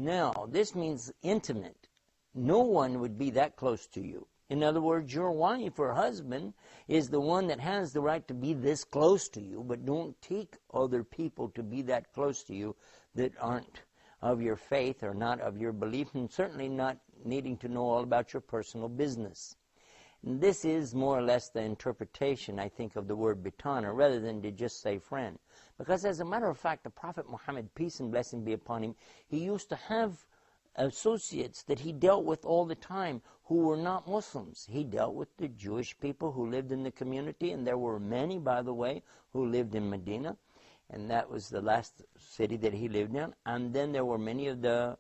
Now, this means intimate. No one would be that close to you. In other words, your wife or husband is the one that has the right to be this close to you, but don't take other people to be that close to you that aren't of your faith or not of your belief, and certainly not needing to know all about your personal business. And this is more or less the interpretation, I think, of the word bitana, rather than to just say friend. Because as a matter of fact, the Prophet Muhammad, peace and blessing be upon him, he used to have associates that he dealt with all the time who were not Muslims. He dealt with the Jewish people who lived in the community, and there were many, by the way, who lived in Medina, and that was the last city that he lived in. And then there were many of the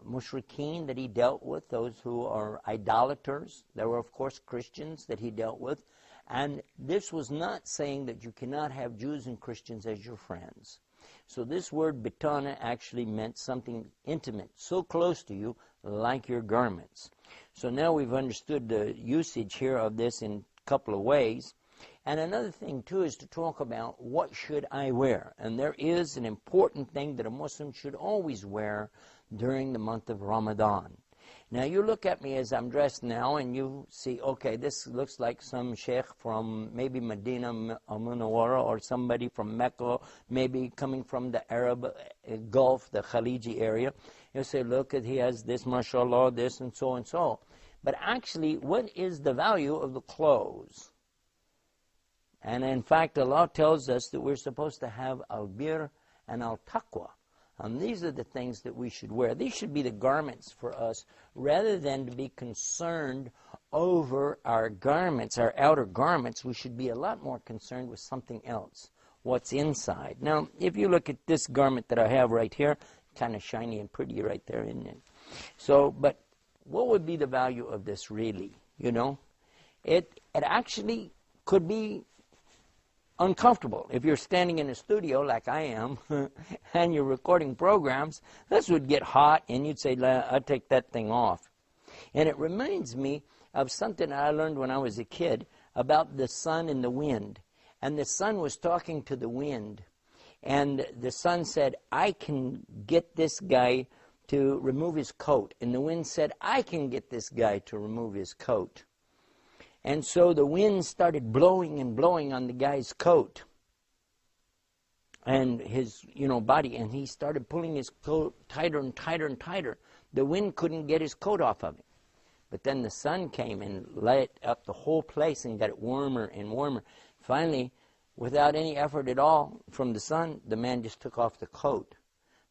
mushrikeen that he dealt with, those who are idolaters. There were, of course, Christians that he dealt with. And this was not saying that you cannot have Jews and Christians as your friends. So this word bitana actually meant something intimate, so close to you, like your garments. So now we've understood the usage here of this in a couple of ways. And another thing, too, is to talk about what should I wear. And there is an important thing that a Muslim should always wear during the month of Ramadan. Now, you look at me as I'm dressed now, and you see, okay, this looks like some sheikh from maybe Medina al-Munawwara, or somebody from Mecca, maybe coming from the Arab Gulf, the Khaliji area. You say, look, he has this, mashallah, this, and so and so. But actually, what is the value of the clothes? And in fact, Allah tells us that we're supposed to have al-bir and al-taqwa. And these are the things that we should wear. These should be the garments for us, rather than to be concerned over our garments, our outer garments. We should be a lot more concerned with something else, what's inside. Now, if you look at this garment that I have right here, kind of shiny and pretty right there, isn't it? So, but what would be the value of this really, you know? It actually could be uncomfortable. If you're standing in a studio like I am and you're recording programs, this would get hot and you'd say, I'll take that thing off. And it reminds me of something I learned when I was a kid about the sun and the wind. And the sun was talking to the wind. And the sun said, I can get this guy to remove his coat. And the wind said, I can get this guy to remove his coat. And so the wind started blowing and blowing on the guy's coat and his, body, and he started pulling his coat tighter and tighter and tighter. The wind couldn't get his coat off of him. But then the sun came and lit up the whole place and got it warmer and warmer. Finally, without any effort at all from the sun, the man just took off the coat.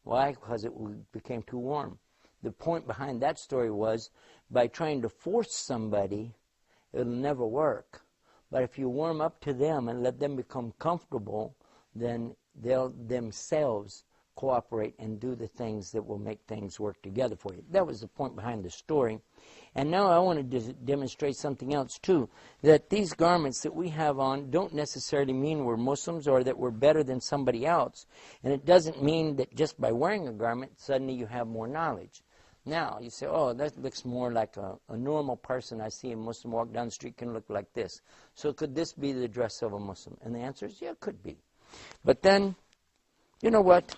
Why? Because it became too warm. The point behind that story was, by trying to force somebody, it'll never work. But if you warm up to them and let them become comfortable, then they'll themselves cooperate and do the things that will make things work together for you. That was the point behind the story. And now I want to demonstrate something else too, that these garments that we have on don't necessarily mean we're Muslims or that we're better than somebody else. And it doesn't mean that just by wearing a garment, suddenly you have more knowledge. Now, you say, oh, that looks more like a normal person. I see a Muslim walk down the street can look like this. So could this be the dress of a Muslim? And the answer is, yeah, it could be. But then, you know what?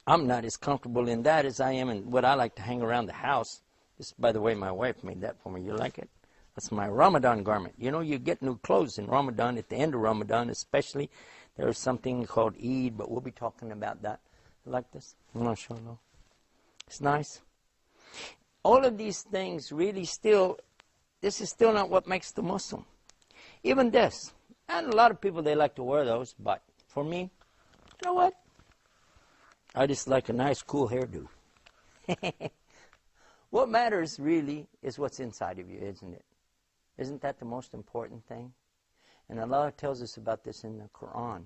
I'm not as comfortable in that as I am in what I like to hang around the house. This, by the way, my wife made that for me. You like it? That's my Ramadan garment. You know, you get new clothes in Ramadan, at the end of Ramadan especially. There's something called Eid, but we'll be talking about that. Like this, mashallah. It's nice. All of these things really this is still not what makes the Muslim. Even this. And a lot of people, they like to wear those, but for me, you know what? I just like a nice, cool hairdo. What matters really is what's inside of you, isn't it? Isn't that the most important thing? And Allah tells us about this in the Quran.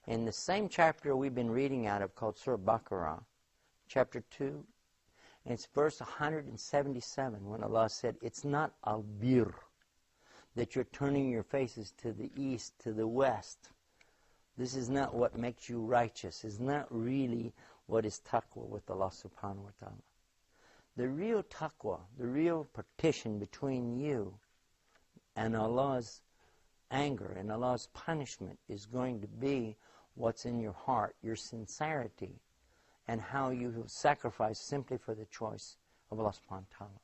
In the same chapter we've been reading out of, called Surah Baqarah, chapter 2, and it's verse 177, when Allah said, it's not al-bir, that you're turning your faces to the east, to the west. This is not what makes you righteous. It's not really what is taqwa with Allah subhanahu wa ta'ala. The real taqwa, the real partition between you and Allah's anger and Allah's punishment is going to be what's in your heart, your sincerity, and how you sacrifice simply for the choice of Allah subhanahu wa ta'ala.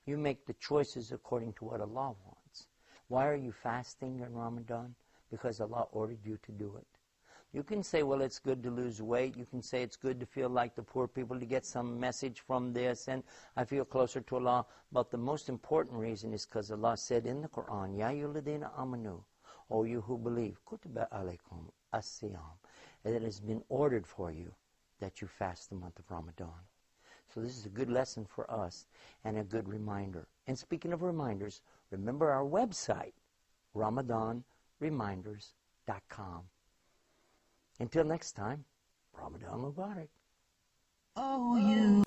You make the choices according to what Allah wants. Why are you fasting in Ramadan? Because Allah ordered you to do it. You can say, well, it's good to lose weight. You can say it's good to feel like the poor people, to get some message from this, and I feel closer to Allah. But the most important reason is because Allah said in the Quran, Ya ayyuhalladhina amanu, O you who believe, kutiba alaykum as-siyam. It has been ordered for you that you fast the month of Ramadan. So this is a good lesson for us and a good reminder. And speaking of reminders, remember our website, RamadanReminders.com. Until next time, Ramadan Mubarak. Oh, you.